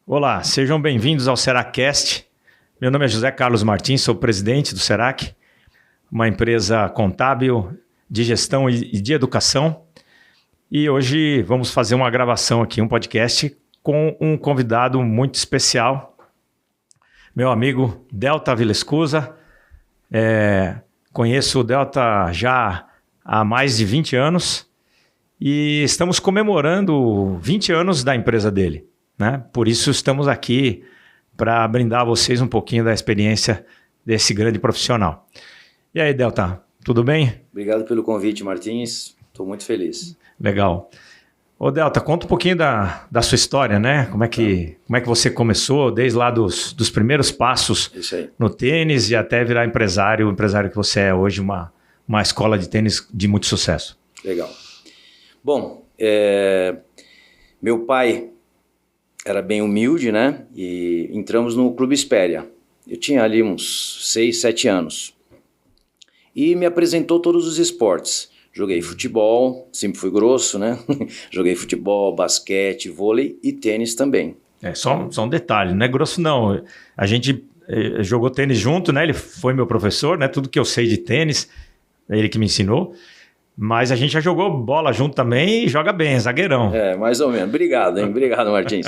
Olá, sejam bem-vindos ao Seracast. Meu nome é José Carlos Martins, sou presidente do Serac, uma empresa contábil de gestão e de educação. E hoje vamos fazer uma gravação aqui, um podcast, com um convidado muito especial, meu amigo Delta Vilescusa. Conheço o Delta já há mais de 20 anos e estamos comemorando 20 anos da empresa dele, né? Por isso estamos aqui para brindar a vocês um pouquinho da experiência desse grande profissional. E aí, Delta, tudo bem? Obrigado pelo convite, Martins. Estou muito feliz. Legal. Ô, Delta, conta um pouquinho da sua história, né? Como é que você começou, desde lá dos primeiros passos no tênis e até virar empresário, o empresário que você é hoje, uma escola de tênis de muito sucesso. Legal. Bom, meu pai era bem humilde, né? E entramos no Clube Espéria. Eu tinha ali uns 6, 7 anos. E me apresentou todos os esportes. Joguei futebol, sempre fui grosso, né? Joguei futebol, basquete, vôlei e tênis também. Só um detalhe, não é grosso não. A gente jogou tênis junto, né? Ele foi meu professor, né? Tudo que eu sei de tênis, é ele que me ensinou. Mas a gente já jogou bola junto também e joga bem, zagueirão. Mais ou menos. Obrigado, hein? Obrigado, Martins.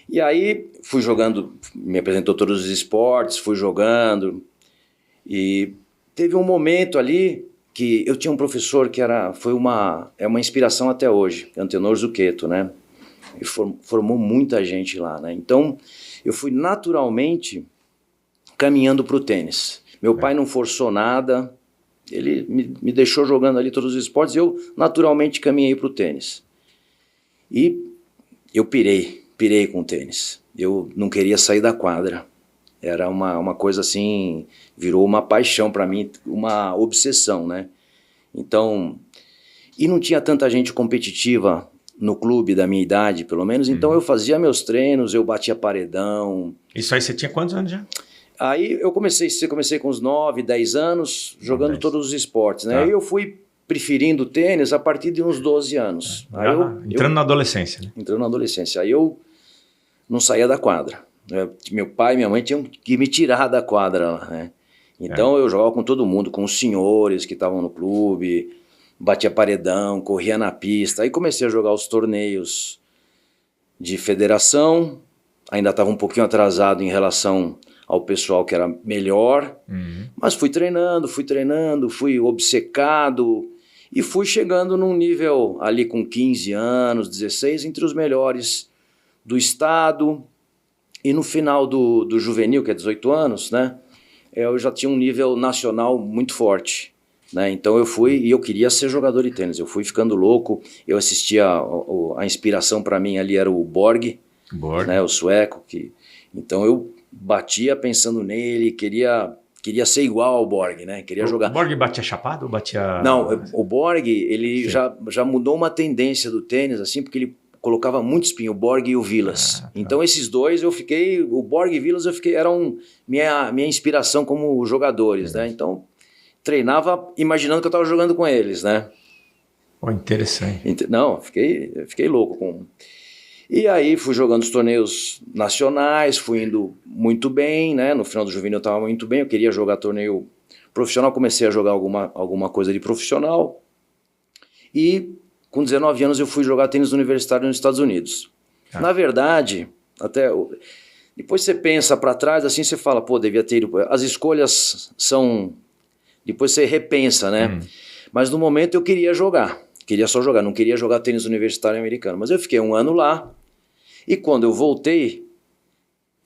E aí fui jogando, me apresentou todos os esportes, fui jogando. E teve um momento ali que eu tinha um professor que é uma inspiração até hoje, Antenor Zucchetto, né? Ele formou muita gente lá, né? Então eu fui naturalmente caminhando para o tênis. Meu pai não forçou nada. Ele me deixou jogando ali todos os esportes e eu naturalmente caminhei para o tênis. E eu pirei com o tênis. Eu não queria sair da quadra. Era uma coisa assim, virou uma paixão para mim, uma obsessão, né? Então, e não tinha tanta gente competitiva no clube da minha idade, pelo menos, então eu fazia meus treinos, eu batia paredão. Isso aí você tinha quantos anos já? Aí eu comecei com uns 9, 10 anos, jogando todos os esportes, né? Tá. Aí eu fui preferindo o tênis a partir de uns 12 anos. Aí entrando na adolescência, né? Entrando na adolescência. Aí eu não saía da quadra. Meu pai e minha mãe tinham que me tirar da quadra, né? Então eu jogava com todo mundo, com os senhores que estavam no clube, batia paredão, corria na pista. Aí comecei a jogar os torneios de federação, ainda estava um pouquinho atrasado em relação ao pessoal que era melhor, mas fui treinando, fui obcecado e fui chegando num nível ali com 15 anos, 16, entre os melhores do estado. E no final do juvenil, que é 18 anos, né, eu já tinha um nível nacional muito forte, né? Então eu fui e eu queria ser jogador de tênis. Eu fui ficando louco, eu assistia, a inspiração para mim ali era o Borg. Né, o sueco. Então eu batia pensando nele, queria ser igual ao Borg, né? Queria jogar. O Borg batia chapado ou batia... Não, o Borg, ele já mudou uma tendência do tênis, assim, porque ele colocava muito espinho, o Borg e o Vilas. Então esses dois o Borg e Vilas eram minha inspiração como jogadores, né? Então treinava imaginando que eu estava jogando com eles, né? Interessante. Não, fiquei louco com... E aí fui jogando os torneios nacionais, fui indo muito bem, né? No final do juvenil eu estava muito bem, eu queria jogar torneio profissional, comecei a jogar alguma coisa de profissional. E com 19 anos eu fui jogar tênis universitário nos Estados Unidos. Na verdade, até depois você pensa para trás, assim você fala, pô, devia ter ido... As escolhas são... Depois você repensa, né? Mas no momento eu queria só jogar, não queria jogar tênis universitário americano. Mas eu fiquei um ano lá e quando eu voltei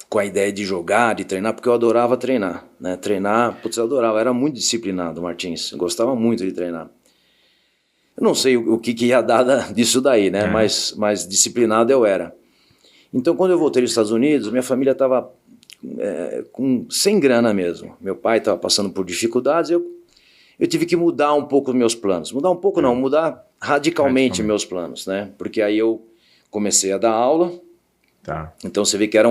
com a ideia de jogar, de treinar, porque eu adorava treinar, né? Treinar, putz, eu adorava, era muito disciplinado, Martins, eu gostava muito de treinar. Eu não sei o que ia dar disso daí, né? Mas disciplinado eu era. Então quando eu voltei dos Estados Unidos, minha família estava sem grana mesmo. Meu pai estava passando por dificuldades, eu tive que mudar um pouco os meus planos. Mudar radicalmente meus planos, né? Porque aí eu comecei a dar aula. Tá. Então você vê que era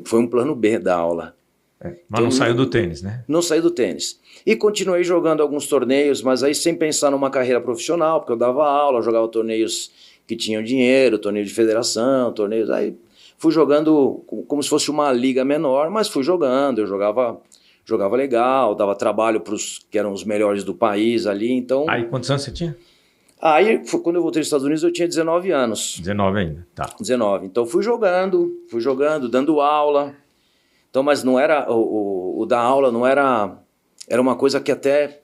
foi um plano B da aula. Mas então, não saiu do tênis, né? Não saí do tênis. E continuei jogando alguns torneios, mas aí sem pensar numa carreira profissional, porque eu dava aula, jogava torneios que tinham dinheiro, torneio de federação, torneios... Aí fui jogando como se fosse uma liga menor, mas fui jogando, eu jogava legal, dava trabalho para os que eram os melhores do país ali, então... Aí quantos anos você tinha? Aí, quando eu voltei dos Estados Unidos, eu tinha 19 anos. 19 ainda, tá. 19. Então, fui jogando, dando aula. Então, mas não era... O da aula não era... Era uma coisa que até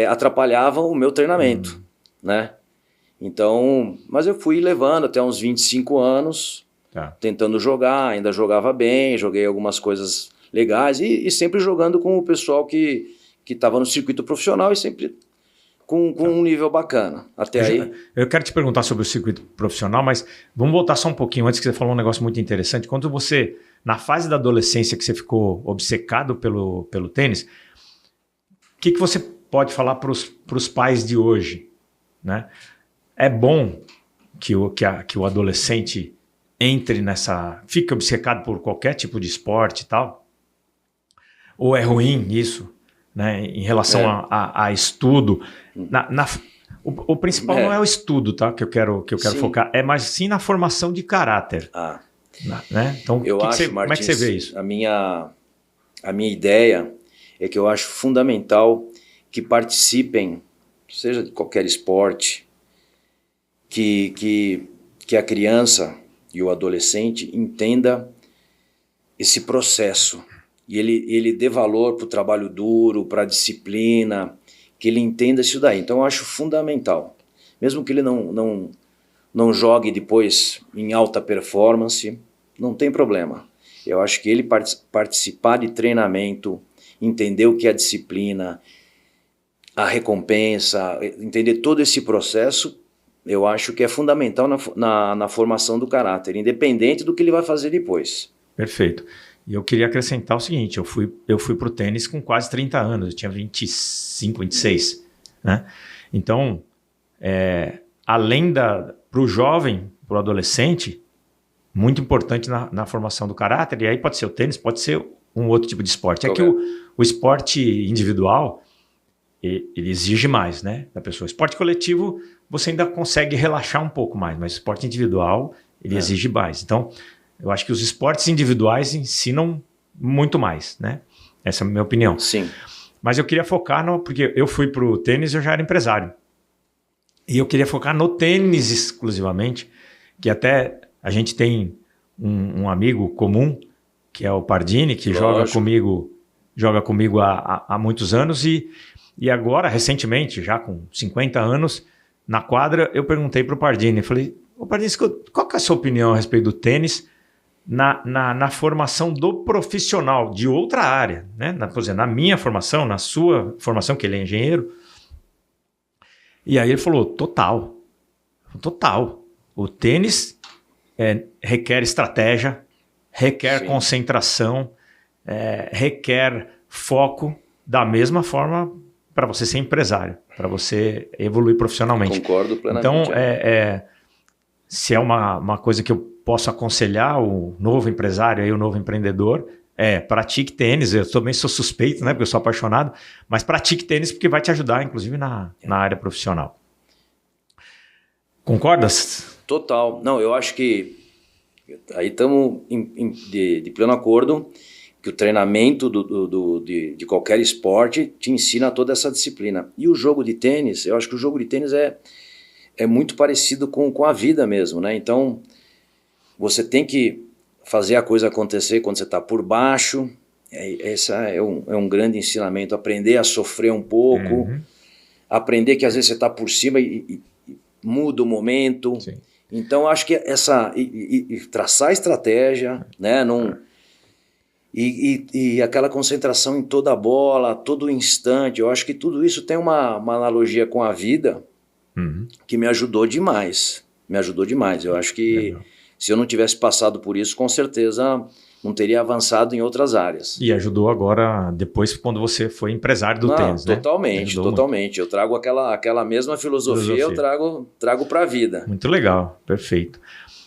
atrapalhava o meu treinamento, né? Então, mas eu fui levando até uns 25 anos, tentando jogar, ainda jogava bem, joguei algumas coisas legais e sempre jogando com o pessoal que estava no circuito profissional e sempre... Com um nível bacana. Até aí. Eu quero te perguntar sobre o circuito profissional, mas vamos voltar só um pouquinho antes, que você falou um negócio muito interessante. Quando você, na fase da adolescência que você ficou obcecado pelo tênis, o que você pode falar para os pais de hoje, né? É bom que o adolescente entre fique obcecado por qualquer tipo de esporte e tal? Ou é ruim isso? Né, em relação a estudo, o principal não é o estudo, tá? Que eu quero focar, é mais sim na formação de caráter. Né? Então, eu acho, Martins, como é que você vê isso? A minha ideia é que eu acho fundamental que participem, seja de qualquer esporte, que a criança e o adolescente entenda esse processo. E ele dê valor para o trabalho duro, para a disciplina, que ele entenda isso daí. Então eu acho fundamental. Mesmo que ele não jogue depois em alta performance, não tem problema. Eu acho que ele participar de treinamento, entender o que é a disciplina, a recompensa, entender todo esse processo, eu acho que é fundamental na formação do caráter, independente do que ele vai fazer depois. Perfeito. E eu queria acrescentar o seguinte, eu fui para o tênis com quase 30 anos, eu tinha 25, 26. Né? Então, além para o jovem, para o adolescente, muito importante na formação do caráter, e aí pode ser o tênis, pode ser um outro tipo de esporte. É que o esporte individual, ele exige mais, né, da pessoa. Esporte coletivo, você ainda consegue relaxar um pouco mais, mas esporte individual, ele exige mais. Então, eu acho que os esportes individuais ensinam muito mais, né? Essa é a minha opinião. Sim. Mas eu queria focar porque eu fui para o tênis e eu já era empresário. E eu queria focar no tênis exclusivamente, que até a gente tem um amigo comum, que é o Pardini, que joga comigo há muitos anos e agora, recentemente, já com 50 anos, na quadra, eu perguntei para o Pardini, falei, Pardini, qual que é a sua opinião a respeito do tênis na formação do profissional de outra área, né? Na minha formação, na sua formação, que ele é engenheiro. E aí ele falou, total. O tênis requer estratégia, requer concentração, requer foco, da mesma forma para você ser empresário, para você evoluir profissionalmente. Concordo plenamente. Então, se é uma coisa que eu posso aconselhar o novo empresário, aí, o novo empreendedor, pratique tênis. Eu também sou suspeito, né, porque eu sou apaixonado, mas pratique tênis porque vai te ajudar, inclusive, na área profissional. Concordas? Total. Não, eu acho que aí estamos de pleno acordo que o treinamento de qualquer esporte te ensina toda essa disciplina. E o jogo de tênis, eu acho que o jogo de tênis é muito parecido com a vida mesmo, né? Então, você tem que fazer a coisa acontecer quando você está por baixo. Esse é um grande ensinamento. Aprender a sofrer um pouco. Aprender que às vezes você está por cima e muda o momento. Sim. Então, acho que traçar estratégia, né? E aquela concentração em toda a bola, todo instante. Eu acho que tudo isso tem uma analogia com a vida que me ajudou demais. Eu acho que se eu não tivesse passado por isso, com certeza não teria avançado em outras áreas. E ajudou agora, depois, quando você foi empresário do tênis, né? Totalmente. Muito. Eu trago aquela mesma filosofia. Eu trago para a vida. Muito legal, perfeito.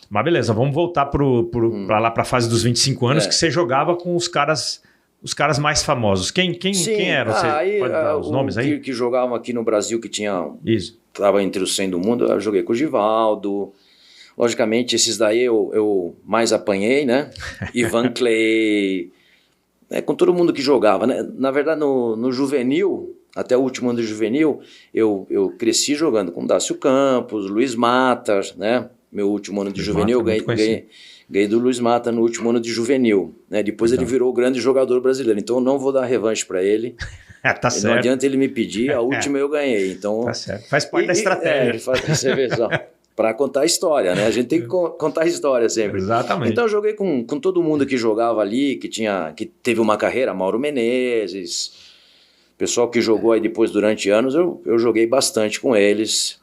Mas beleza, vamos voltar para lá para a fase dos 25 anos, que você jogava com os caras mais famosos. Quem era? Você pode dar os nomes aí? Que jogavam aqui no Brasil, que tinha... Isso. Estava entre os 100 do mundo, eu joguei com o Givaldo, Logicamente, esses daí eu mais apanhei, né? Ivan Clay, com todo mundo que jogava, né? Na verdade, no juvenil, até o último ano do juvenil, eu cresci jogando com Dácio Campos, Luiz Mata, né? Meu último ano de Luiz juvenil, Mata, ganhei do Luiz Mata no último ano de juvenil, né? Depois Legal. ele virou o grande jogador brasileiro, então eu não vou dar revanche para ele. Tá certo. Não adianta ele me pedir, a última eu ganhei. Então, tá certo. Faz parte da estratégia. Para contar a história, né? A gente tem que contar a história sempre. Exatamente. Então eu joguei com todo mundo que jogava ali, que teve uma carreira, Mauro Menezes, pessoal que jogou aí depois durante anos, eu joguei bastante com eles.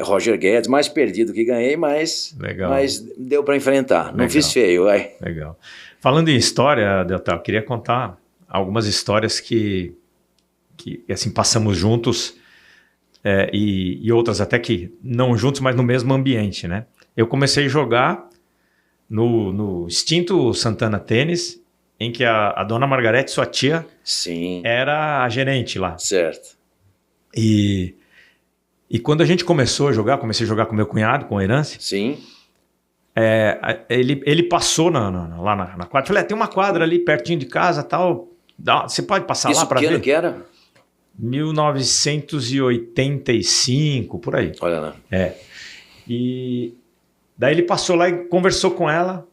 Roger Guedes, mais perdido que ganhei, mas deu para enfrentar. Não fiz feio, vai. Legal. Falando em história, Delta, eu queria contar algumas histórias que assim, passamos juntos. E outras até que não juntos, mas no mesmo ambiente, né? Eu comecei a jogar no extinto Santana Tênis, em que a dona Margarete, sua tia, Sim. era a gerente lá. Certo. E quando a gente começou a jogar, comecei a jogar com meu cunhado, com o Herance. Sim. Ele passou lá na quadra. Falei, tem uma quadra ali pertinho de casa, tal. Você pode passar lá para ver? Que ano que era? 1985, por aí. Olha lá. E daí ele passou lá e conversou com ela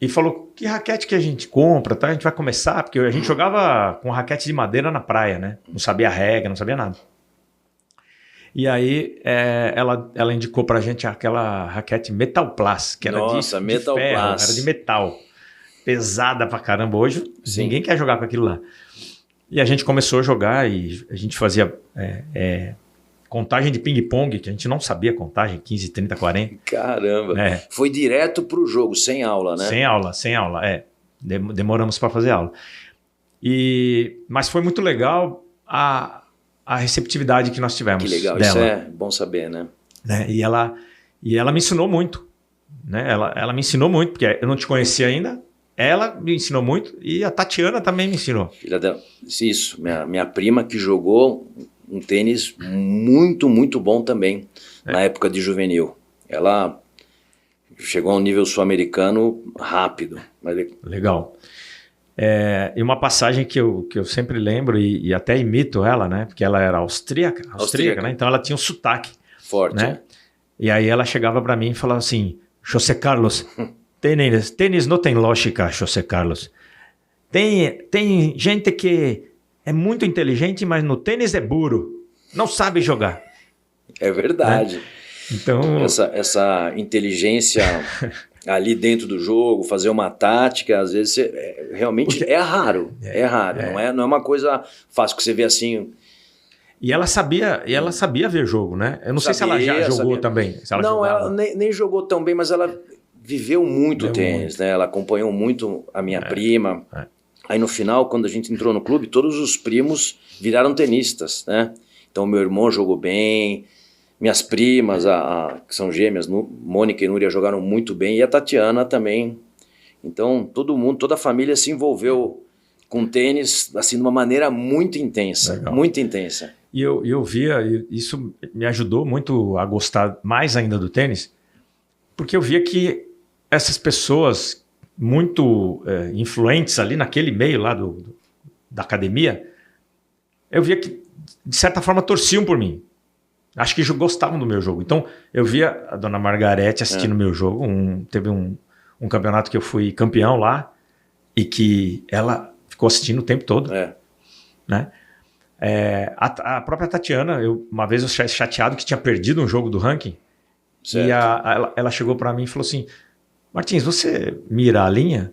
e falou, que raquete que a gente compra, tá? A gente vai começar, porque a gente jogava com raquete de madeira na praia, né? Não sabia a regra, não sabia nada. E aí ela indicou pra gente aquela raquete Metal Plus, que era de Metal ferro, Plus. era de metal. Pesada pra caramba. Hoje Sim. Ninguém quer jogar com aquilo lá. E a gente começou a jogar e a gente fazia contagem de ping-pong, que a gente não sabia contagem, 15, 30, 40. Caramba. Foi direto pro jogo, sem aula, né? Sem aula. Demoramos para fazer aula. Mas foi muito legal a receptividade que nós tivemos. Que legal, dela. Isso é bom saber, né? E ela me ensinou muito. Né? Ela me ensinou muito, porque eu não te conhecia ainda. Ela me ensinou muito e a Tatiana também me ensinou. Filha dela. Isso, minha prima que jogou um tênis muito, muito bom também, na época de juvenil. Ela chegou a um nível sul-americano rápido. Legal. E uma passagem que eu sempre lembro e até imito ela, né? Porque ela era austríaca. Né? Então ela tinha um sotaque. Forte. Né? E aí ela chegava para mim e falava assim, José Carlos... Tênis não tem lógica, José Carlos. Tem gente que é muito inteligente, mas no tênis é burro. Não sabe jogar. É verdade. Então... Essa inteligência ali dentro do jogo, fazer uma tática, às vezes realmente é raro. É raro. Não é uma coisa fácil que você vê assim... E ela sabia ver jogo, né? Eu não sei se ela já jogou também. Ela nem jogou tão bem, mas ela... viveu muito tênis, né? Ela acompanhou muito a minha prima. Aí no final, quando a gente entrou no clube, todos os primos viraram tenistas, né? Então meu irmão jogou bem, minhas primas, que são gêmeas, Mônica e Núria jogaram muito bem, e a Tatiana também. Então todo mundo, toda a família se envolveu com tênis assim de uma maneira muito intensa. Legal. Muito intensa. E eu via, isso me ajudou muito a gostar mais ainda do tênis, porque eu via que essas pessoas muito influentes ali naquele meio lá da academia, eu via que, de certa forma, torciam por mim. Acho que gostavam do meu jogo. Então, eu via a dona Margarete assistindo o meu jogo. Teve um campeonato que eu fui campeão lá e que ela ficou assistindo o tempo todo. Né? A própria Tatiana, uma vez eu chateado que tinha perdido um jogo do ranking. Certo. E ela chegou para mim e falou assim, Martins, você mira a linha?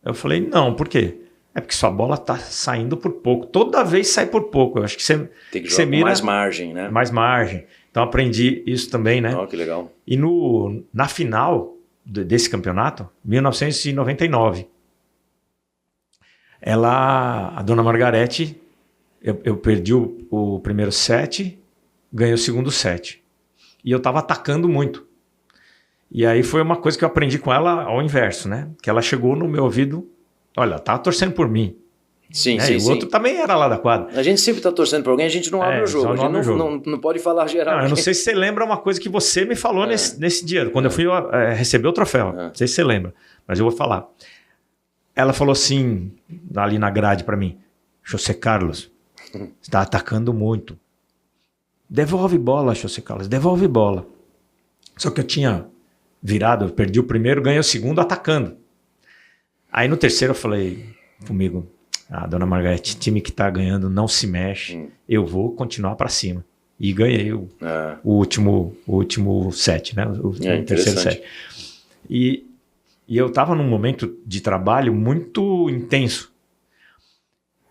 Eu falei, não, por quê? É porque sua bola tá saindo por pouco. Toda vez sai por pouco. Eu acho que você tem que jogar mira mais margem, né? Mais margem. Então aprendi isso também, né? Que legal. E na final desse campeonato, 1999, a dona Margarete, eu perdi o primeiro set, ganhei o segundo set. E eu tava atacando muito. E aí foi uma coisa que eu aprendi com ela ao inverso, né? Que ela chegou no meu ouvido, olha, tava torcendo por mim. Sim, né? sim, E o outro também era lá da quadra. A gente sempre tá torcendo pra alguém, a gente não abre o jogo. só A gente não pode falar geral. Eu não sei se você lembra uma coisa que você me falou nesse dia, quando eu fui receber o troféu. Não sei se você lembra, mas eu vou falar. Ela falou assim, ali na grade pra mim: José Carlos, você tá atacando muito. Devolve bola, José Carlos, devolve bola. Só que eu tinha virado, eu perdi o primeiro, ganhei o segundo atacando. Aí no terceiro eu falei comigo: dona Margarete, time que tá ganhando não se mexe, eu vou continuar para cima. E ganhei o último set, né? O terceiro set. E eu tava num momento de trabalho muito intenso.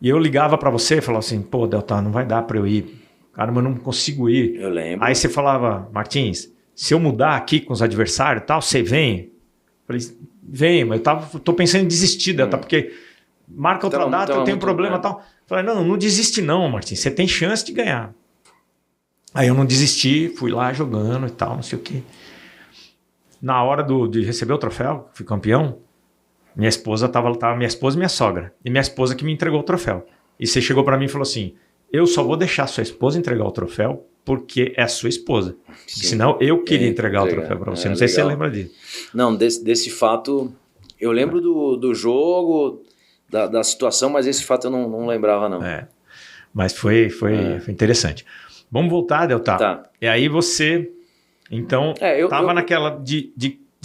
E eu ligava para você e falava assim: pô, Deltan, não vai dar para eu ir. Caramba, eu não consigo ir. Eu lembro. Aí você falava: Martins, se eu mudar aqui com os adversários e tal, você vem? Eu falei: vem, mas eu tô pensando em desistir, Deltan, porque marca outra data, eu tenho problema e tal. Eu falei: não desiste não, Martins, você tem chance de ganhar. Aí eu não desisti, fui lá jogando e tal, não sei o quê. Na hora de receber o troféu, fui campeão, minha esposa tava minha esposa e minha sogra. E minha esposa que me entregou o troféu. E você chegou para mim e falou assim: eu só vou deixar sua esposa entregar o troféu porque é sua esposa. Senão eu queria entregar o troféu para você. Não sei se você lembra disso. Não, desse fato, eu lembro do jogo, da situação, mas esse fato eu não lembrava, não. Mas foi interessante. Vamos voltar, Deltan. Tá. E aí você, então, estava naquela de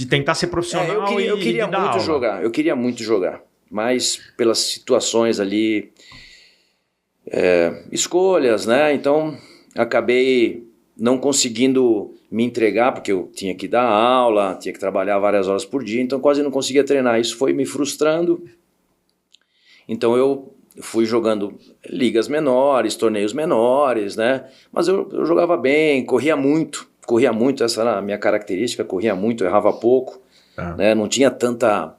tentar ser profissional eu queria muito aula. jogar. Eu queria muito jogar. Mas pelas situações ali, escolhas, né? Então, acabei não conseguindo me entregar, porque eu tinha que dar aula, tinha que trabalhar várias horas por dia, então quase não conseguia treinar. Isso foi me frustrando. Então eu fui jogando ligas menores, torneios menores, né? Mas eu jogava bem, corria muito, essa era a minha característica, corria muito, errava pouco, né? Não tinha tanta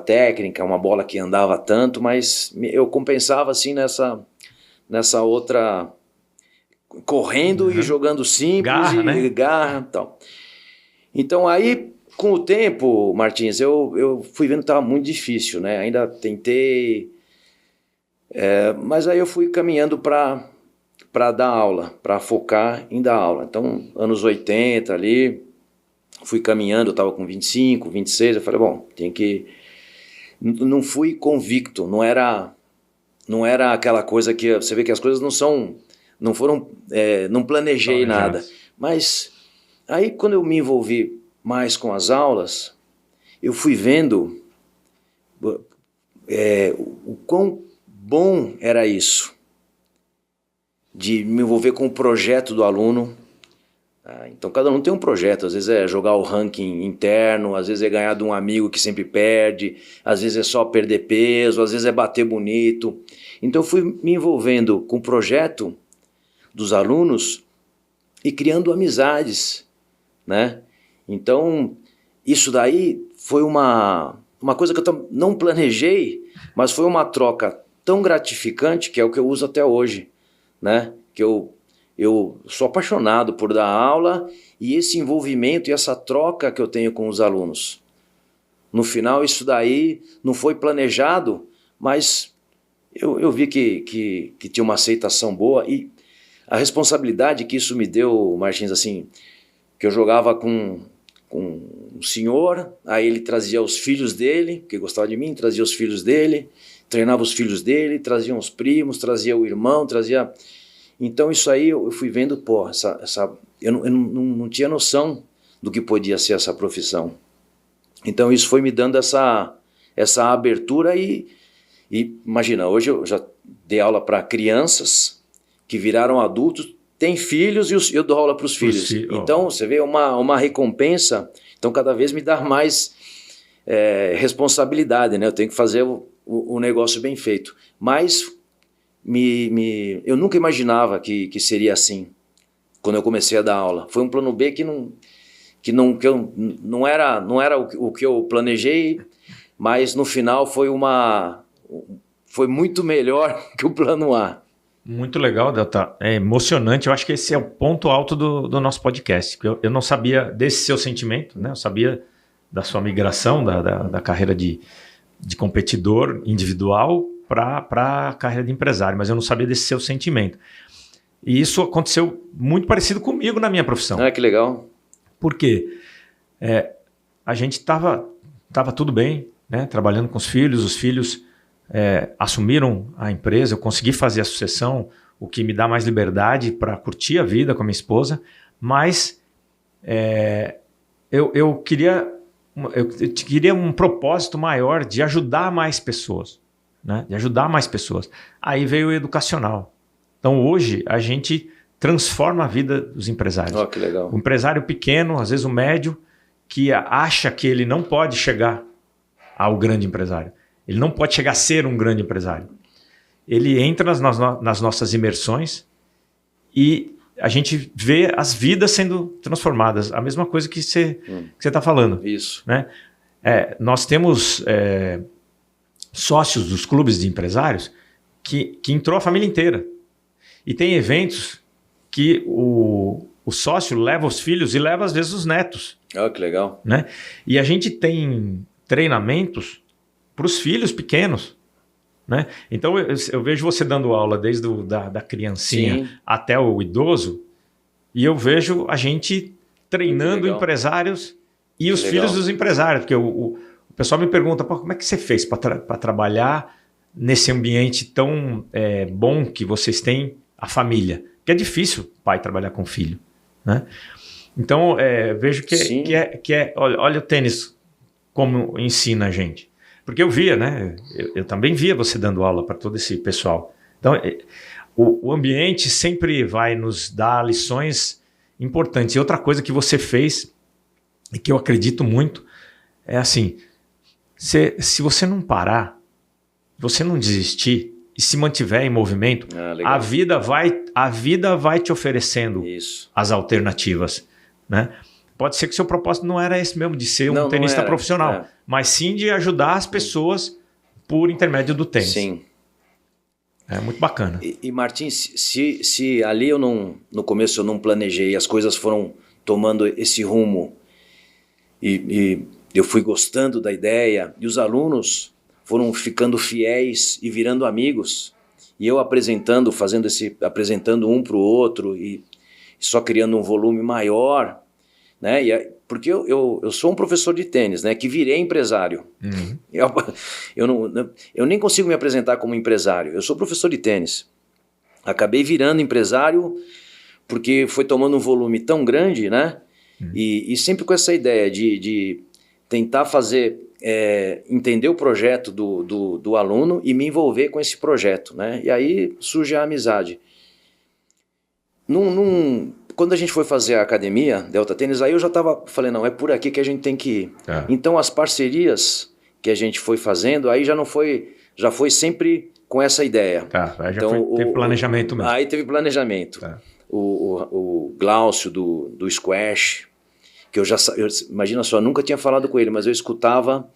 técnica, uma bola que andava tanto, mas eu compensava assim nessa outra, correndo e jogando simples, garra e tal. Então aí, com o tempo, Martins, eu fui vendo que estava muito difícil, né? Ainda tentei, mas aí eu fui caminhando para dar aula, para focar em dar aula. Então, anos 80 ali, fui caminhando, eu estava com 25, 26, eu falei, bom, tem que... Não fui convicto, não era aquela coisa que... Você vê que as coisas não foram... não planejei nada. Mas aí, quando eu me envolvi mais com as aulas, eu fui vendo o quão bom era isso, de me envolver com o projeto do aluno. Então cada um tem um projeto, às vezes é jogar o ranking interno, às vezes é ganhar de um amigo que sempre perde, às vezes é só perder peso, às vezes é bater bonito. Então eu fui me envolvendo com o projeto dos alunos e criando amizades, né? Então isso daí foi uma coisa que eu não planejei, mas foi uma troca tão gratificante, que é o que eu uso até hoje, né? Que eu sou apaixonado por dar aula e esse envolvimento e essa troca que eu tenho com os alunos. No final, isso daí não foi planejado, mas eu vi que tinha uma aceitação boa e a responsabilidade que isso me deu, Martins, assim, que eu jogava com um senhor, aí ele trazia os filhos dele, que gostava de mim, trazia os filhos dele, treinava os filhos dele, trazia os primos, trazia o irmão, trazia... Então isso aí eu fui vendo, pô, eu não tinha noção do que podia ser essa profissão. Então isso foi me dando essa abertura e imagina, hoje eu já dei aula para crianças que viraram adultos, têm filhos e eu dou aula para os filhos. Então você vê uma recompensa, então cada vez me dá mais responsabilidade, né? Eu tenho que fazer o negócio bem feito. Mas eu nunca imaginava que seria assim quando eu comecei a dar aula. Foi um plano B que não era o que eu planejei, mas no final foi muito melhor que o plano A. Muito legal, Deltan. É emocionante. Eu acho que esse é o ponto alto do nosso podcast. Eu não sabia desse seu sentimento, né? Eu sabia da sua migração, da carreira de competidor individual para a carreira de empresário, mas eu não sabia desse seu sentimento. E isso aconteceu muito parecido comigo na minha profissão. Ah, que legal. Por quê? A gente estava tudo bem, né? Trabalhando com os filhos assumiram a empresa, eu consegui fazer a sucessão, o que me dá mais liberdade para curtir a vida com a minha esposa, mas eu queria um propósito maior de ajudar mais pessoas, né? De ajudar mais pessoas. Aí veio o educacional. Então hoje a gente transforma a vida dos empresários. Oh, que legal. O empresário pequeno, às vezes o médio, que acha que ele não pode chegar ao grande empresário. Ele não pode chegar a ser um grande empresário. Ele entra nas nossas imersões e a gente vê as vidas sendo transformadas. A mesma coisa que você está falando. Isso. Né? Nós temos sócios dos clubes de empresários que entrou a família inteira. E tem eventos que o sócio leva os filhos e leva às vezes os netos. Oh, que legal. Né? E a gente tem treinamentos para os filhos pequenos. Né? Então eu vejo você dando aula desde da criancinha Sim. até o idoso e eu vejo a gente treinando empresários e os filhos dos empresários. Porque o pessoal me pergunta, como é que você fez para trabalhar nesse ambiente tão bom que vocês têm, a família? Porque é difícil pai trabalhar com filho. Né? Então vejo olha o tênis como ensina a gente. Porque eu via, né? Eu também via você dando aula para todo esse pessoal. Então, o ambiente sempre vai nos dar lições importantes. E outra coisa que você fez, e que eu acredito muito, é assim, se você não parar, você não desistir e se mantiver em movimento, a vida vai te oferecendo as alternativas, né? Pode ser que seu propósito não era esse mesmo, de ser um tenista profissional, mas sim de ajudar as pessoas por intermédio do tênis. Sim. É muito bacana. E Martins, se ali no começo eu não planejei, as coisas foram tomando esse rumo e eu fui gostando da ideia e os alunos foram ficando fiéis e virando amigos e eu apresentando um para o outro e só criando um volume maior. Né? Porque eu sou um professor de tênis, né? Que virei empresário. Uhum. Eu nem consigo me apresentar como empresário. Eu sou professor de tênis. Acabei virando empresário porque foi tomando um volume tão grande, né? Uhum. E sempre com essa ideia de tentar entender o projeto do aluno e me envolver com esse projeto, né? E aí surge a amizade. Quando a gente foi fazer a academia, Delta Tênis, aí eu já falei, não, é por aqui que a gente tem que ir. Então as parcerias que a gente foi fazendo, aí já foi sempre com essa ideia. Aí já teve planejamento mesmo. Aí teve planejamento. O Glaucio do Squash, que imagina só, nunca tinha falado com ele, mas eu escutava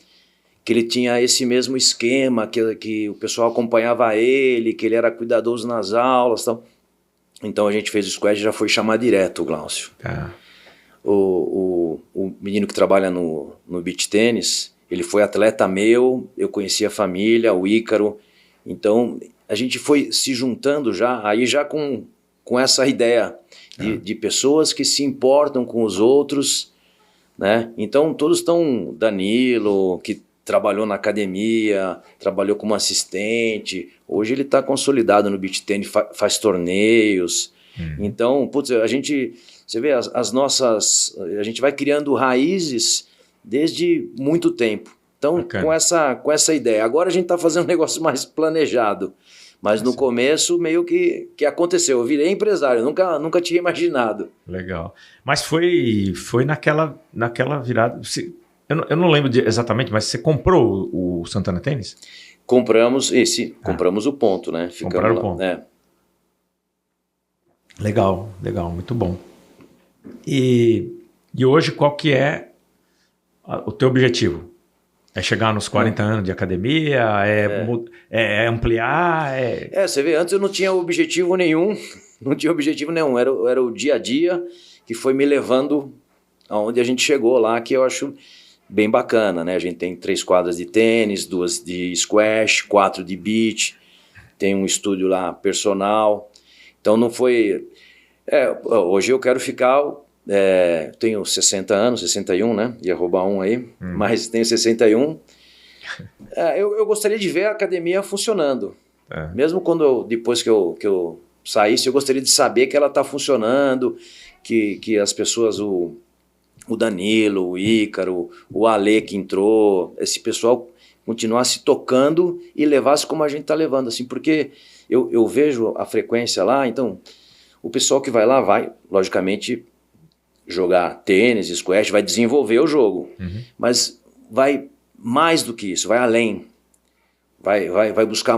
que ele tinha esse mesmo esquema, que o pessoal acompanhava ele, que ele era cuidadoso nas aulas e tal. Então a gente fez o squash e já foi chamar direto o Glaucio. O menino que trabalha no beach tênis, ele foi atleta meu, eu conheci a família, o Ícaro. Então a gente foi se juntando já com essa ideia de pessoas que se importam com os outros, né? Então todos estão, Danilo, que trabalhou na academia, trabalhou como assistente, hoje ele está consolidado no beach tennis, faz torneios. Então, você vê a gente vai criando raízes desde muito tempo. Então, com essa ideia. Agora a gente está fazendo um negócio mais planejado, mas no começo meio que aconteceu. Eu virei empresário, nunca tinha imaginado. Legal. Mas foi naquela virada... Eu não lembro exatamente, mas você comprou o Santana Tênis? Compramos compramos o ponto, né? Compraram o ponto. Legal, muito bom. E hoje qual que é o teu objetivo? É chegar nos 40 anos de academia? É ampliar? Você vê, antes eu não tinha objetivo nenhum, era o dia a dia que foi me levando aonde a gente chegou lá, que eu acho bem bacana, né? A gente tem 3 quadras de tênis, 2 de squash, 4 de beach, tem um estúdio lá personal. Então não foi... hoje eu quero ficar... tenho 60 anos, 61, né? Ia roubar um aí, mas tenho 61. Eu gostaria de ver a academia funcionando. Mesmo depois que eu saísse, eu gostaria de saber que ela está funcionando, que as pessoas, o Danilo, o Ícaro, o Ale que entrou, esse pessoal continuasse tocando e levasse como a gente está levando, assim, porque eu vejo a frequência lá, então o pessoal que vai lá vai, logicamente, jogar tênis, squash, vai desenvolver o jogo, mas vai mais do que isso, vai além, vai buscar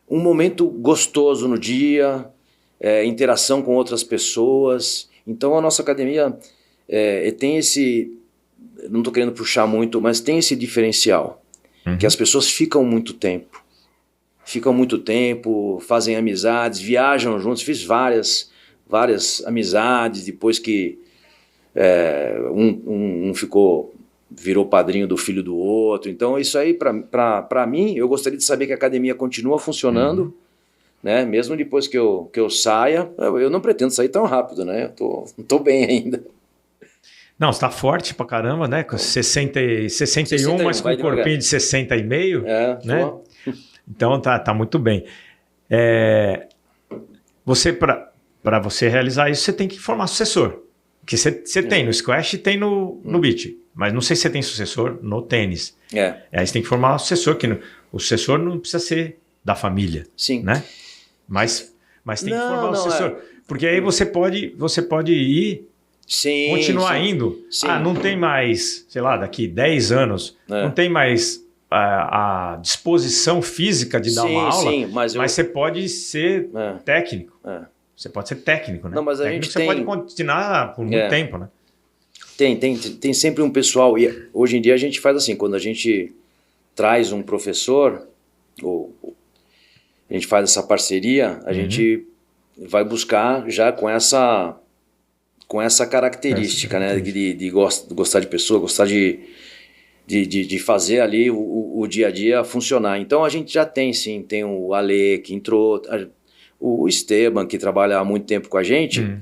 um momento gostoso no dia, interação com outras pessoas. Então a nossa academia tem esse, não estou querendo puxar muito, mas tem esse diferencial, que as pessoas ficam muito tempo, fazem amizades, viajam juntos, fiz várias amizades, depois que um virou padrinho do filho do outro. Então isso aí, para mim, eu gostaria de saber que a academia continua funcionando, né? Mesmo depois que eu saia. Eu não pretendo sair tão rápido, né? Eu tô bem ainda. Não, você tá forte pra caramba, né? Com 61, mas com um corpinho de 60,5, né? Então tá muito bem. Para você realizar isso, você tem que formar sucessor. Que você tem no squash e tem no beach. Mas não sei se você tem sucessor no tênis. Aí você tem que formar um sucessor, que o sucessor não precisa ser da família. Sim. Né? Mas tem que formar um sucessor. Porque aí você pode ir, continuar indo. Sim. Não tem mais, sei lá, daqui 10 anos, não tem mais a disposição física de dar uma aula, mas você pode ser técnico. Você pode ser técnico, né? Não, mas você pode continuar por muito tempo, né? Tem sempre um pessoal, e hoje em dia a gente faz assim, quando a gente traz um professor, ou a gente faz essa parceria, a gente vai buscar já com essa característica, né? De gostar de pessoa, gostar de fazer ali o dia a dia funcionar. Então a gente já tem o Ale que entrou, o Esteban, que trabalha há muito tempo com a gente.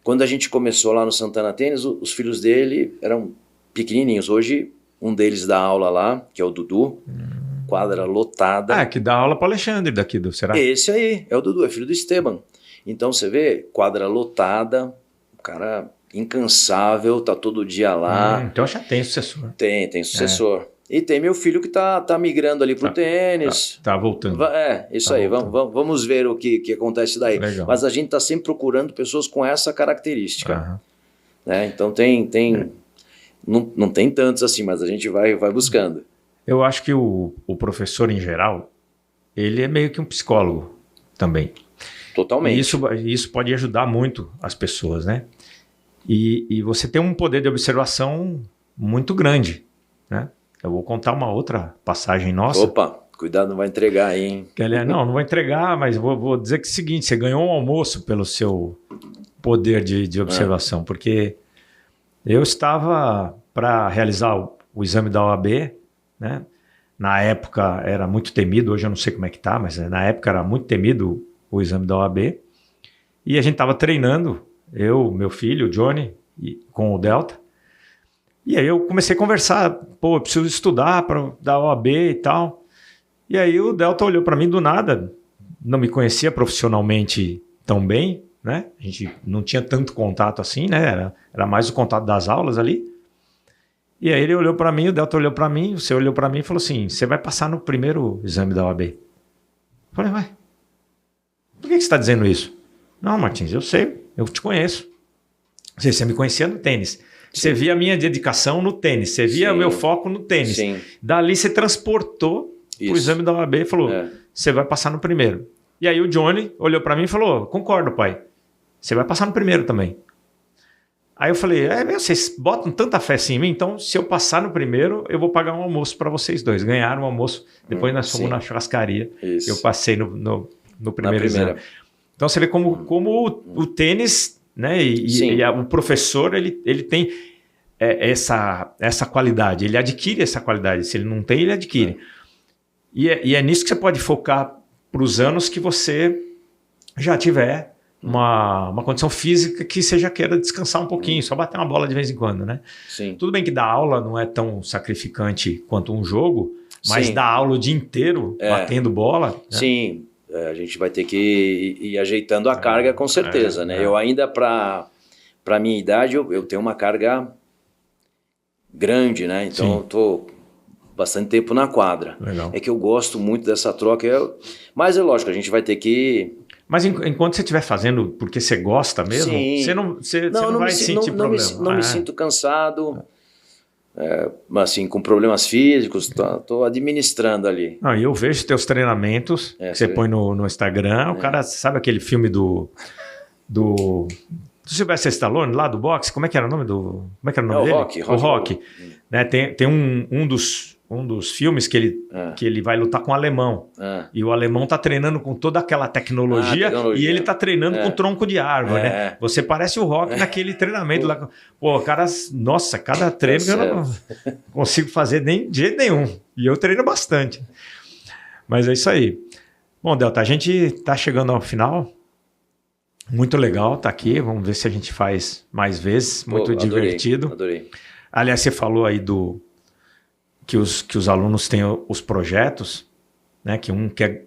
Quando a gente começou lá no Santana Tênis, os filhos dele eram pequenininhos. Hoje, um deles dá aula lá, que é o Dudu, quadra lotada. Que dá aula para o Alexandre daqui do Será? Esse aí, é o Dudu, é filho do Esteban. Então você vê, quadra lotada, o cara incansável, tá todo dia lá. Então já tem sucessor. Tem sucessor. E tem meu filho que tá migrando ali pro tênis. Tá voltando. Isso aí. Vamos ver o que acontece daí. Legal. Mas a gente tá sempre procurando pessoas com essa característica. Né? Então não tem tantos assim, mas a gente vai buscando. Eu acho que o professor, em geral, ele é meio que um psicólogo também. Totalmente. E isso pode ajudar muito as pessoas, né? E você tem um poder de observação muito grande, né? Eu vou contar uma outra passagem nossa. Opa, cuidado, não vai entregar aí, hein? Não vou entregar, mas vou dizer que é o seguinte, você ganhou um almoço pelo seu poder de observação, porque eu estava para realizar o exame da OAB, né? Na época era muito temido, hoje eu não sei como é que tá, mas na época era muito temido o exame da OAB, e a gente estava treinando, eu, meu filho, o Johnny, com o Delta. E aí eu comecei a conversar, eu preciso estudar para dar OAB e tal. E aí o Delta olhou para mim do nada, não me conhecia profissionalmente tão bem, né? A gente não tinha tanto contato assim, né? Era mais o contato das aulas ali. E aí ele olhou para mim, o Delta olhou para mim, você olhou para mim e falou assim, você vai passar no primeiro exame da OAB. Eu falei, por que você está dizendo isso? Não, Martins, eu sei, eu te conheço. Você me conhecia no tênis. Você via a minha dedicação no tênis, você via o meu foco no tênis. Sim. Dali você transportou para o exame da OAB e falou, você vai passar no primeiro. E aí o Johnny olhou para mim e falou, concordo, pai, você vai passar no primeiro também. Aí eu falei, vocês botam tanta fé assim em mim, então se eu passar no primeiro, eu vou pagar um almoço para vocês dois. Ganharam um almoço, depois nós fomos na churrascaria, eu passei no primeiro exame. Então você vê como o tênis... né? E o professor ele tem essa qualidade. Ele adquire essa qualidade. Se ele não tem, ele adquire. E é nisso que você pode focar para os anos que você já tiver uma condição física que você já queira descansar um pouquinho, só bater uma bola de vez em quando, né? Sim. Tudo bem que dar aula não é tão sacrificante quanto um jogo, mas Sim. dar aula o dia inteiro batendo bola... Né? Sim, a gente vai ter que ir ajeitando a carga com certeza, né? Eu ainda, para a minha idade, eu tenho uma carga grande, né? Então eu tô bastante tempo na quadra. Legal. É que eu gosto muito dessa troca, mas é lógico, a gente vai ter que... Mas enquanto você estiver fazendo porque você gosta mesmo, você não vai sentir problema. Não me sinto cansado, assim, com problemas físicos, tô administrando ali. Não, eu vejo teus treinamentos que você põe no Instagram, o cara, sabe aquele filme do Sylvester Stallone, lá do boxe, como é que era o nome Como é que era o nome dele? O Rocky. Né, tem um dos filmes que ele vai lutar com o alemão. E o alemão tá treinando com toda aquela tecnologia e ele tá treinando com tronco de árvore, né? Você parece o Rock naquele treinamento lá. Pô, cara, nossa, cada treino eu não consigo fazer de jeito nenhum. E eu treino bastante. Mas é isso aí. Bom, Delta, a gente tá chegando ao final. Muito legal tá aqui. Vamos ver se a gente faz mais vezes. Muito divertido. Adorei. Aliás, você falou aí que os alunos têm os projetos, né? Que um quer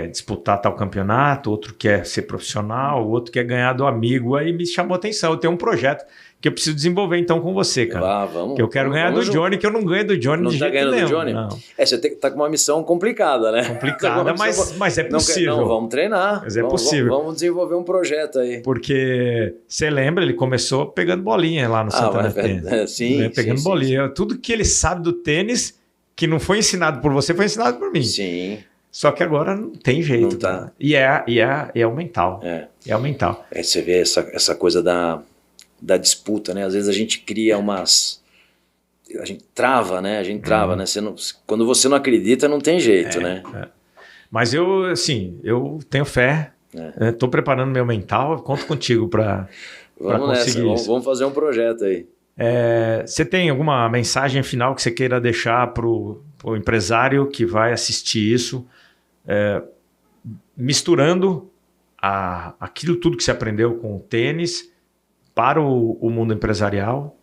disputar tal campeonato, outro quer ser profissional, o outro quer ganhar do amigo. Aí me chamou a atenção. Eu tenho um projeto que eu preciso desenvolver então com você, cara. Vamos. Que eu quero ganhar do Johnny, que eu não ganho do Johnny de jeito nenhum. Não tá ganhando do Johnny? Não. Você tá com uma missão complicada, né? Complicada, mas é possível. Não, vamos treinar. Mas é possível. Vamos desenvolver um projeto aí. Porque você lembra, ele começou pegando bolinha lá no Santana Tênis. Sim, pegando bolinha. Sim. Tudo que ele sabe do tênis, que não foi ensinado por você, foi ensinado por mim. Sim. Só que agora não tem jeito. Não tá. E é o mental. É o mental. Você vê essa coisa da disputa, né? Às vezes a gente cria a gente trava, né? Né? Quando você não acredita, não tem jeito, né? Mas eu tenho fé. Estou preparando meu mental, conto contigo para conseguir isso. Vamos fazer um projeto aí. Você tem alguma mensagem final que você queira deixar para o empresário que vai assistir isso, misturando aquilo tudo que você aprendeu com o tênis para o mundo empresarial?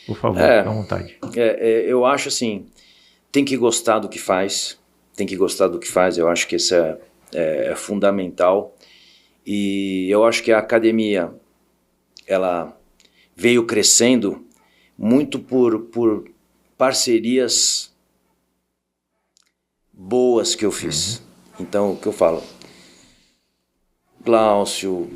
Por favor, fique à vontade. Eu acho assim, tem que gostar do que faz, eu acho que isso é fundamental, e eu acho que a academia, ela veio crescendo muito por parcerias boas que eu fiz. Então, o que eu falo? Glaucio,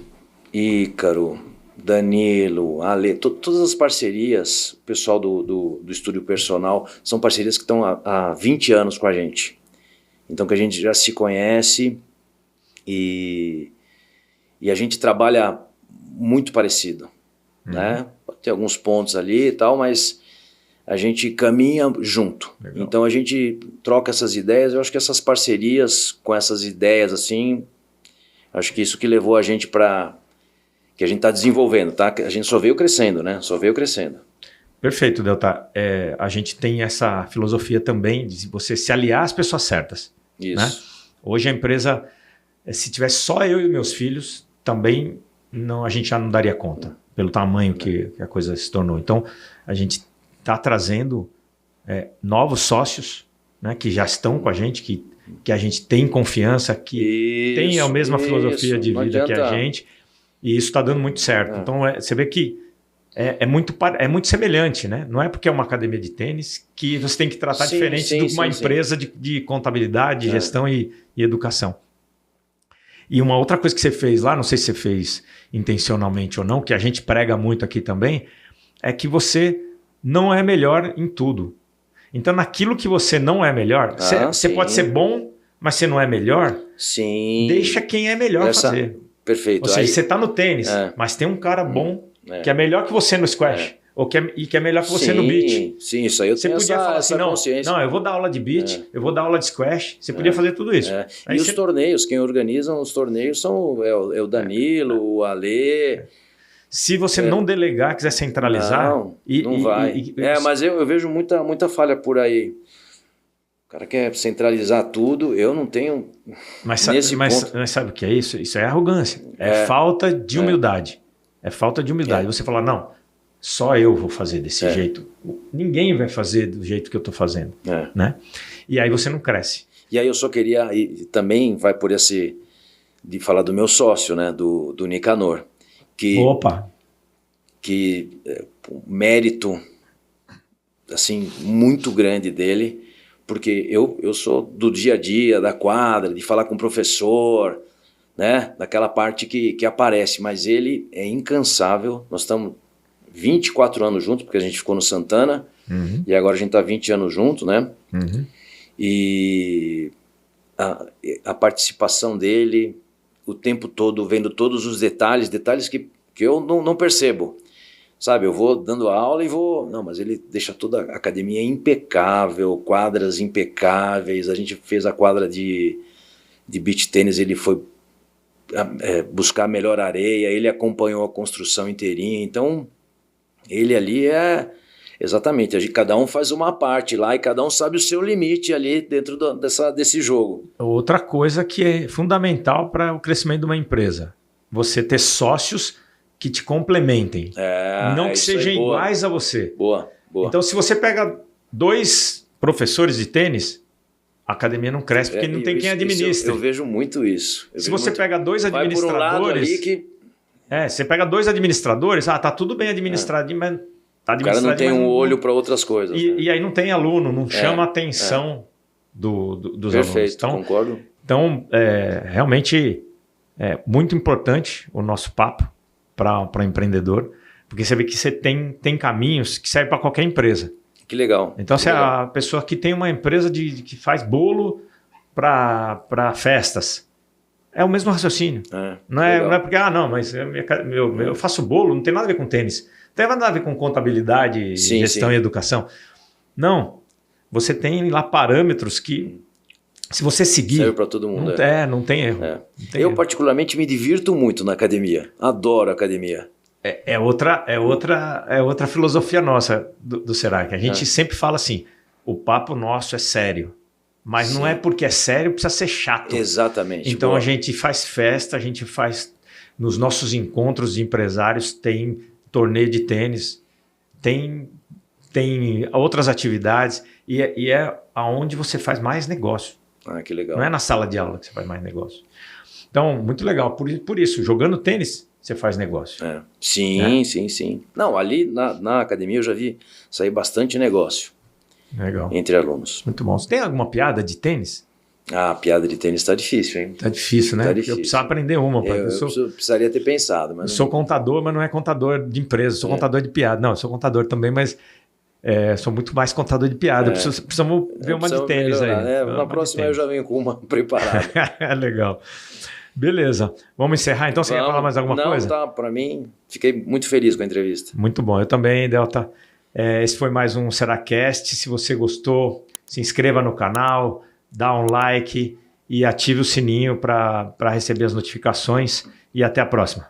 Ícaro, Danilo, Ale, todas as parcerias, o pessoal do Estúdio Personal, são parcerias que estão há 20 anos com a gente. Então, que a gente já se conhece e a gente trabalha muito parecido, né? Tem alguns pontos ali e tal, mas a gente caminha junto. Legal. Então, a gente troca essas ideias. Eu acho que essas parcerias com essas ideias, assim, acho que isso que levou a gente para... que a gente está desenvolvendo, tá? A gente só veio crescendo, né? Perfeito, Delta. A gente tem essa filosofia também de você se aliar às pessoas certas. Isso. Né? Hoje a empresa, se tivesse só eu e meus filhos, também a gente já não daria conta, pelo tamanho que a coisa se tornou. Então, a gente está trazendo novos sócios, né, que já estão com a gente, que a gente tem confiança, que tem a mesma filosofia de vida que a gente. E isso está dando muito certo. Então, você vê que é muito semelhante, né? Não é porque é uma academia de tênis que você tem que tratar diferente de uma empresa de contabilidade, gestão e educação. E uma outra coisa que você fez lá, não sei se você fez intencionalmente ou não, que a gente prega muito aqui também, é que você não é melhor em tudo. Então, naquilo que você não é melhor, você pode ser bom, mas você não é melhor, deixa quem é melhor fazer. Perfeito. Ou seja, você está no tênis, mas tem um cara bom que é melhor que você no squash, ou que é melhor que você no beach. Sim, isso aí eu tenho podia falar assim, não, eu vou dar aula de beach, eu vou dar aula de squash, você podia fazer tudo isso. E os torneios, quem organiza os torneios é o Danilo, o Ale, Se você não delegar, quiser centralizar... Não vai. Mas eu vejo muita falha por aí. O cara quer centralizar tudo, eu não tenho... Mas sabe o que é isso? Isso é arrogância. É falta de humildade. É falta de humildade. Você falar, não, só eu vou fazer desse jeito. Ninguém vai fazer do jeito que eu estou fazendo. Né? E aí você não cresce. E aí eu só queria... E também vai por esse... De falar do meu sócio, né? Do Nicanor. Opa! Que mérito, assim, muito grande dele... Porque eu sou do dia a dia, da quadra, de falar com o professor, né? Daquela parte que aparece. Mas ele é incansável. Nós estamos 24 anos juntos, porque a gente ficou no Santana. E agora a gente está 20 anos juntos, né? E a participação dele, o tempo todo, vendo todos os detalhes que eu não percebo. Sabe, eu vou dando aula e vou... Não, mas ele deixa toda a academia impecável, quadras impecáveis. A gente fez a quadra de beach tênis, ele foi buscar melhor areia, ele acompanhou a construção inteirinha. Então, ele ali exatamente, cada um faz uma parte lá e cada um sabe o seu limite ali dentro desse jogo. Outra coisa que é fundamental para o crescimento de uma empresa, você ter sócios que te complementem, não que sejam iguais a você. Boa. Então, se você pega 2 professores de tênis, a academia não cresce porque não tem quem administre. Eu vejo muito isso. Se você pega 2 administradores... Vai por um lado ali que... você pega 2 administradores, tá tudo bem administrado, mas... Tá o cara não tem olho para outras coisas. E aí não tem aluno, não chama a atenção dos alunos. Perfeito, então, concordo. Então, realmente é muito importante o nosso papo para empreendedor, porque você vê que você tem caminhos que servem para qualquer empresa. Que legal. Então, você é a pessoa que tem uma empresa que faz bolo para festas. É o mesmo raciocínio. Não é porque, mas eu faço bolo, não tem nada a ver com tênis. Não tem nada a ver com contabilidade, gestão e educação. Não. Você tem lá parâmetros que, se você seguir... Serve para todo mundo. Não tem erro. Eu, particularmente, me divirto muito na academia. Adoro a academia. É outra filosofia nossa do Serac. A gente sempre fala assim, o papo nosso é sério. Mas não é porque é sério, precisa ser chato. Exatamente. Então a gente faz festa, a gente faz... Nos nossos encontros de empresários tem torneio de tênis, tem outras atividades e é aonde você faz mais negócio. Que legal. Não é na sala de aula que você faz mais negócio. Então, muito legal. Por isso, jogando tênis, você faz negócio. Sim. Não, ali na academia eu já vi sair bastante negócio. Legal. Entre alunos. Muito bom. Você tem alguma piada de tênis? Piada de tênis tá difícil, hein? Tá difícil, né? Tá difícil. Eu precisava aprender uma. Eu precisaria ter pensado. Mas sou contador, mas não é contador de empresa. Sou contador de piada. Não, eu sou contador também, mas sou muito mais contador de piada. Precisamos ver uma de tênis aí. Na próxima eu já venho com uma preparada. Legal. Beleza. Vamos encerrar então? Você quer falar mais alguma coisa? Não, para mim, fiquei muito feliz com a entrevista. Muito bom. Eu também, Delta. Esse foi mais um Seracast. Se você gostou, se inscreva no canal, dá um like e ative o sininho para receber as notificações. E até a próxima.